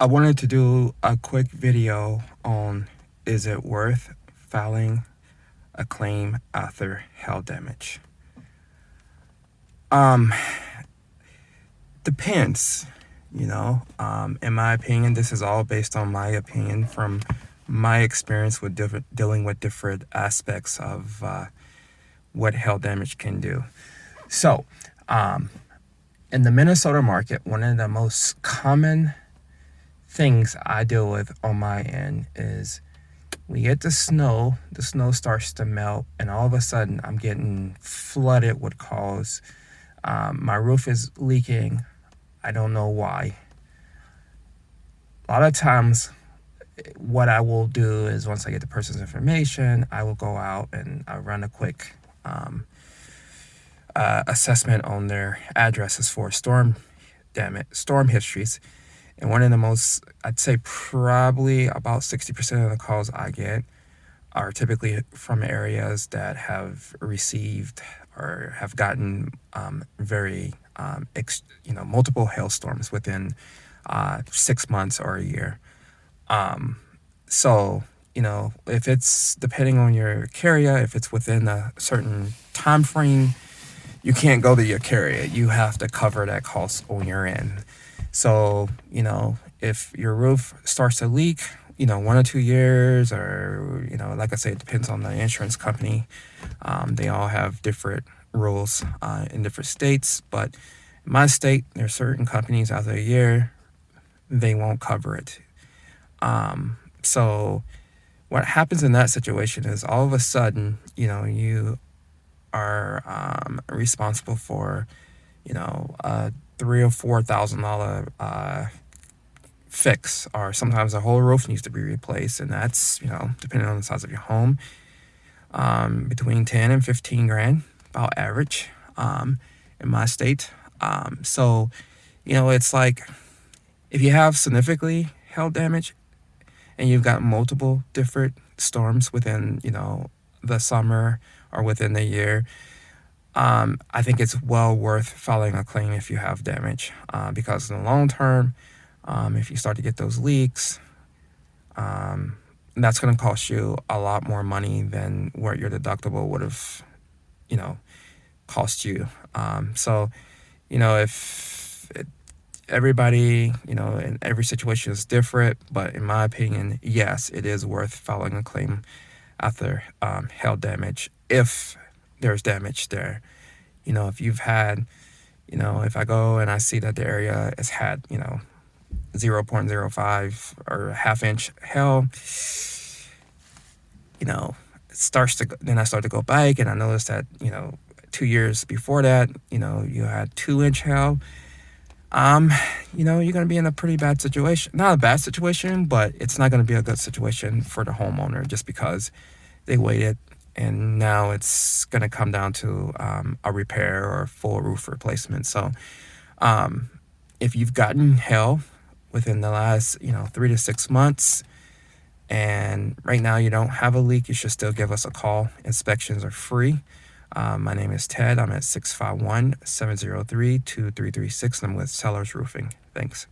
I wanted to do a quick video on, is it worth filing a claim after hail damage? Um, Depends, in my opinion, this is all based on my opinion from my experience with dealing with different aspects of what hail damage can do. So, um, in the Minnesota market, one of the most common things I deal with on my end is we get the snow starts to melt, and all of a sudden I'm getting flooded with calls. My roof is leaking. I don't know why. A lot of times, what I will do is once I get the person's information, I will go out and I run a quick assessment on their addresses for storm histories. And one of the most, I'd say probably about 60% of the calls I get are typically from areas that have received or have gotten multiple hailstorms within 6 months or a year. So, if it's depending on your carrier, if it's within a certain time frame, you can't go to your carrier. You have to cover that cost on your end. So, if your roof starts to leak, 1 or 2 years, or, like I said, it depends on the insurance company. They all have different rules in different states. But in my state, there are certain companies out of a year, they won't cover it. So, what happens in that situation is all of a sudden, you are responsible for, $3,000 or $4,000 fix, or sometimes the whole roof needs to be replaced, and that's depending on the size of your home, between 10 and 15 grand, about average, in my state. So, it's like if you have significantly hail damage and you've got multiple different storms within the summer or within the year, I think it's well worth filing a claim if you have damage, because in the long term, if you start to get those leaks, that's going to cost you a lot more money than what your deductible would have, cost you. So, if everybody, in every situation is different, but in my opinion, yes, it is worth filing a claim after hail damage if there's damage there. If you've had, if I go and I see that the area has had, 0.05 or a half inch hail, it starts to, then I start to go back and I notice that, 2 years before that, you had 2 inch hail. You're going to be in a pretty bad situation. Not a bad situation, but it's not going to be a good situation for the homeowner just because they waited, and now it's going to come down to a repair or a full roof replacement. So, if you've gotten hail within the last 3 to 6 months, and right now you don't have a leak, you should still give us a call. Inspections are free. My name is Ted. I'm at 651-703-2336, and I'm with Sellers Roofing. Thanks.